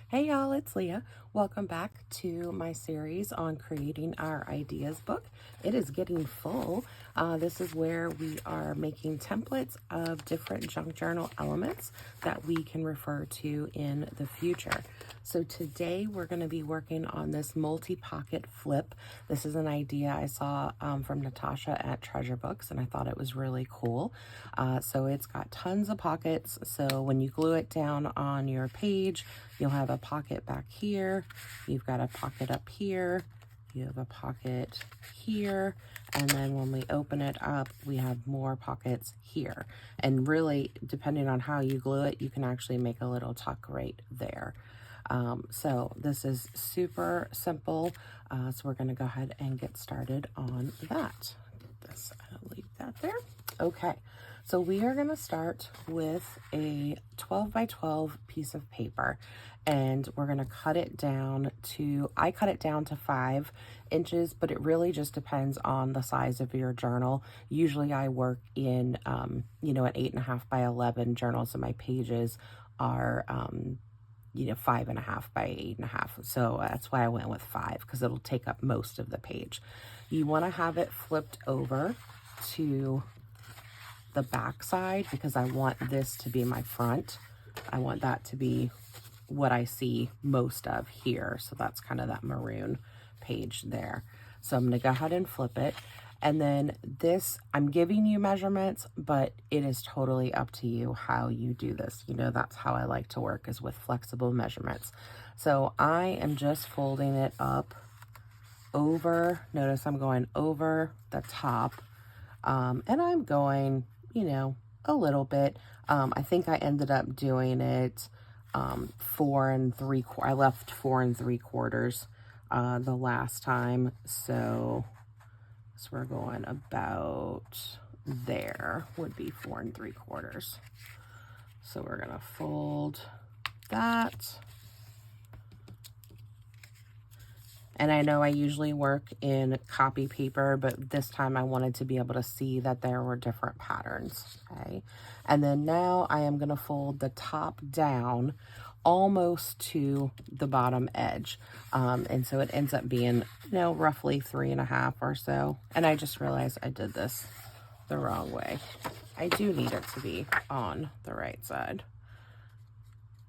Hey y'all, it's Leah. Welcome back to my series on creating our ideas book. It is getting full. This is where we are making templates of different junk journal elements that we can refer to in the future. So today we're going to be working on this multi-pocket flip. This is an idea I saw from Natasha at Treasure Books, and I thought it was really cool. So it's got tons of pockets. So when you glue it down on your page, you'll have a pocket back here. You've got a pocket up here. You have a pocket here. And then when we open it up, we have more pockets here. And really, depending on how you glue it, you can actually make a little tuck right there. So this is super simple. So we're going to go ahead and get started on that. I'll leave that there. Okay, so we are going to start with a 12 by 12 piece of paper, and we're going to cut it down to, I cut it down to 5 inches, but it really just depends on the size of your journal. Usually I work in, an 8.5 by 11 journal, so my pages are, 5.5 by 8.5. So that's why I went with 5, because it'll take up most of the page. You want to have it flipped over to the back side because I want this to be my front. I want that to be what I see most of here. So that's kind of that maroon page there. So I'm going to go ahead and flip it. And then this, I'm giving you measurements, but it is totally up to you how you do this. That's how I like to work, is with flexible measurements. So I am just folding it up over, notice I'm going over the top, and I'm going, a little bit. I think I ended up doing it 4 3/4. I left 4 3/4 the last time, so we're going about there would be 4 3/4. So we're gonna fold that. And I know I usually work in copy paper, but this time I wanted to be able to see that there were different patterns, okay? And then now I am gonna fold the top down almost to the bottom edge. And so it ends up being, roughly 3.5 or so. And I just realized I did this the wrong way. I do need it to be on the right side.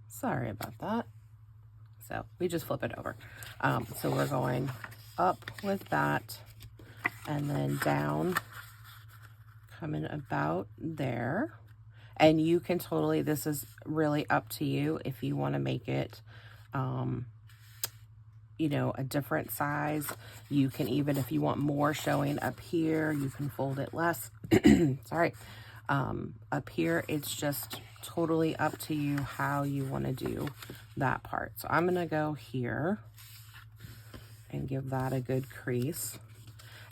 Sorry about that. So we just flip it over. So we're going up with that and then down, coming about there. And you can totally, this is really up to you if you want to make it, a different size. You can even, if you want more showing up here, you can fold it less. Sorry. Up here, it's just totally up to you how you want to do that part. So I'm going to go here and give that a good crease.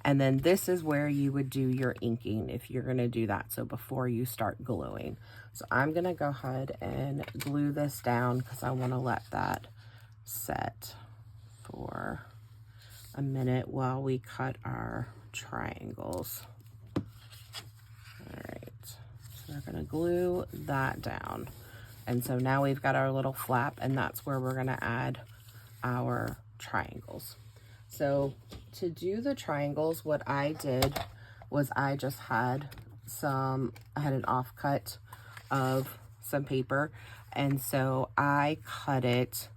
And then this is where you would do your inking if you're going to do that. So before you start gluing. So I'm going to go ahead and glue this down because I want to let that set for a minute while we cut our triangles. All right. So we're going to glue that down. And so now we've got our little flap, and that's where we're going to add our triangles. So to do the triangles, what I did was I just had I had an offcut of some paper. And so I cut it,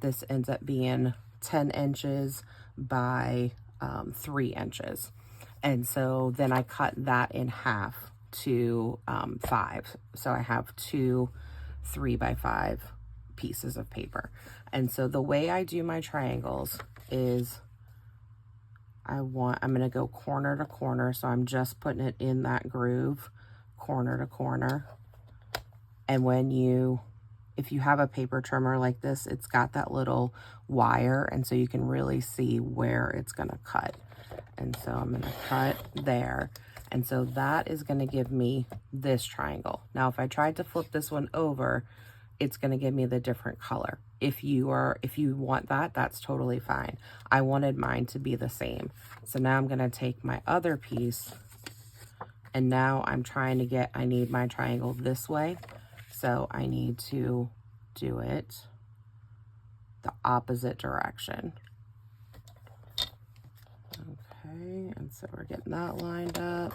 this ends up being 10 inches by 3 inches. And so then I cut that in half to 5. So I have 2 3 by 5 pieces of paper. And so the way I do my triangles is I'm going to go corner to corner. So I'm just putting it in that groove, corner to corner. And if you have a paper trimmer like this, it's got that little wire. And so you can really see where it's going to cut. And so I'm going to cut there. And so that is going to give me this triangle. Now, if I tried to flip this one over, it's going to give me the different color. If you want that, that's totally fine. I wanted mine to be the same. So now I'm going to take my other piece, and now I'm trying to I need my triangle this way. So I need to do it the opposite direction. Okay, and so we're getting that lined up.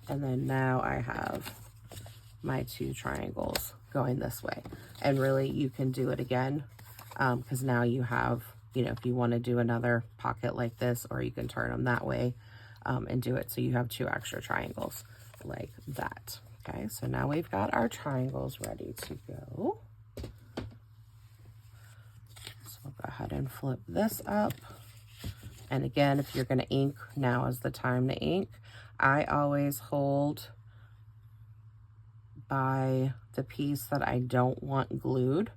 And then now I have my 2 triangles going this way. And really you can do it again, because now you have, you know, if you want to do another pocket like this, or you can turn them that way and do it so you have 2 extra triangles like that. Okay, so now we've got our triangles ready to go. So we'll go ahead and flip this up. And again, if you're going to ink, now is the time to ink. I always hold by the piece that I don't want glued,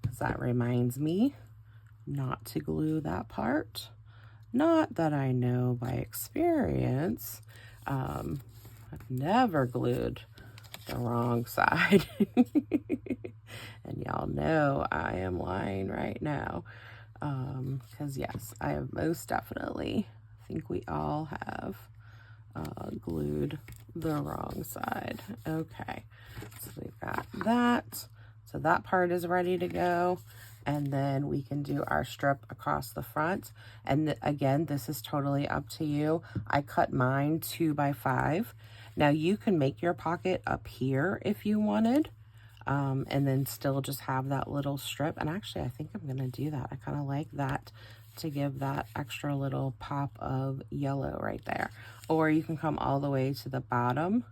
because that reminds me not to glue that part. Not that I know by experience. I've never glued the wrong side. And y'all know I am lying right now. Because yes, I have most definitely, I think we all have glued the wrong side. Okay, so we've got that. So that part is ready to go. And then we can do our strip across the front. And again, this is totally up to you. I cut mine 2 by 5. Now you can make your pocket up here if you wanted. And then still just have that little strip. And actually, I think I'm going to do that. I kind of like that to give that extra little pop of yellow right there. Or you can come all the way to the bottom.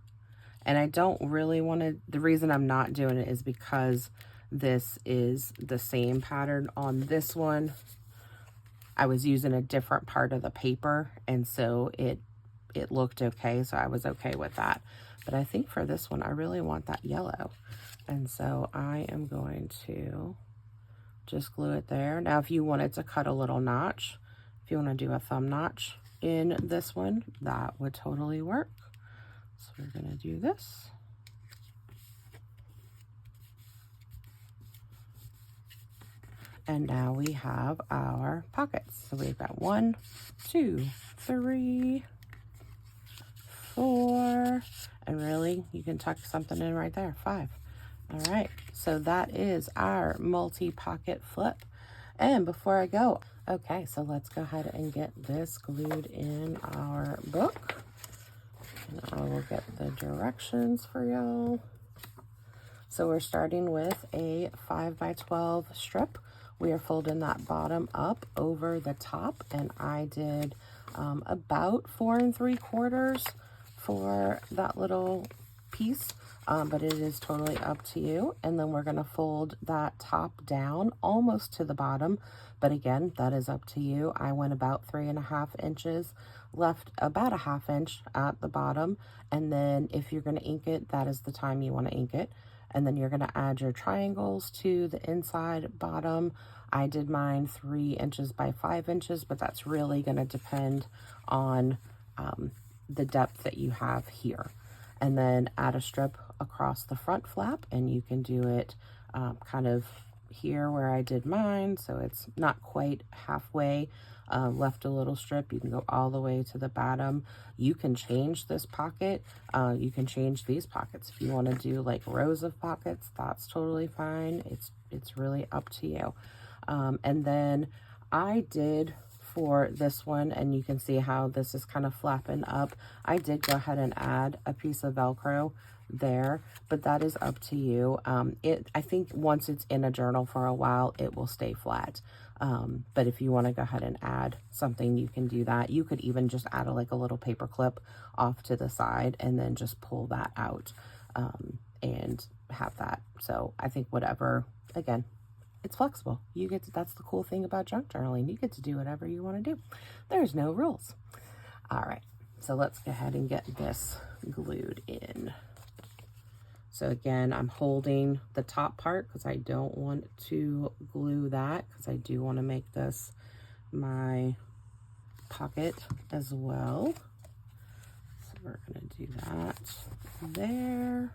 And I don't really want to, the reason I'm not doing it is because this is the same pattern on this one. I was using a different part of the paper, and so it looked okay, so I was okay with that. But I think for this one, I really want that yellow. And so I am going to just glue it there. Now, if you wanted to cut a little notch, if you want to do a thumb notch in this one, that would totally work. So we're going to do this. And now we have our pockets. So we've got 1, 2, 3, 4, and really you can tuck something in right there, 5. All right, so that is our multi-pocket flip. And before I go, okay, so let's go ahead and get this glued in our book. And I will get the directions for y'all. So we're starting with a 5 by 12 strip. We are folding that bottom up over the top, and I did about 4 3/4 for that little piece, but it is totally up to you. And then we're going to fold that top down almost to the bottom, but again, that is up to you. I went about 3.5 inches, left about a 1/2 inch at the bottom, and then if you're going to ink it, that is the time you want to ink it. And then you're going to add your triangles to the inside bottom. I did mine 3 inches by 5 inches, but that's really going to depend on the depth that you have here. And then add a strip across the front flap, and you can do it kind of here where I did mine, so it's not quite halfway. Left a little strip. You can go all the way to the bottom. You can change this pocket. You can change these pockets. If you want to do like rows of pockets, that's totally fine. It's really up to you. And then I did for this one, and you can see how this is kind of flapping up. I did go ahead and add a piece of Velcro there, but that is up to you. I think once it's in a journal for a while, it will stay flat. But if you want to go ahead and add something, you can do that. You could even just add like a little paper clip off to the side and then just pull that out and have that. So I think whatever, again, it's flexible. You get to, that's the cool thing about junk journaling. You get to do whatever you want to do. There's no rules. All right, so let's go ahead and get this glued in. So again, I'm holding the top part because I don't want to glue that, because I do want to make this my pocket as well. So we're going to do that there.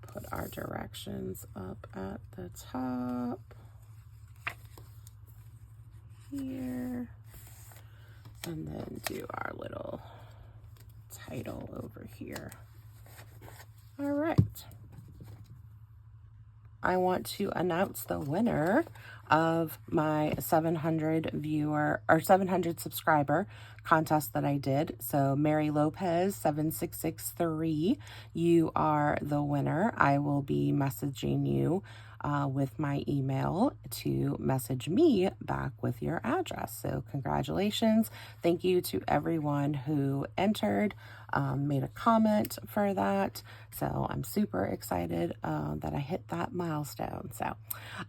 Put our directions up at the top here, and then do our little title over here. All right. I want to announce the winner of my 700 viewer or 700 subscriber contest that I did. So Mary Lopez 7663, you are the winner. I will be messaging you with my email to message me back with your address. So congratulations. Thank you to everyone who entered, made a comment for that. So I'm super excited that I hit that milestone. So,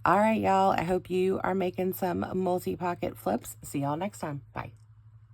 all right, y'all, I hope you are making some multi-pocket flips. See y'all next time. Bye.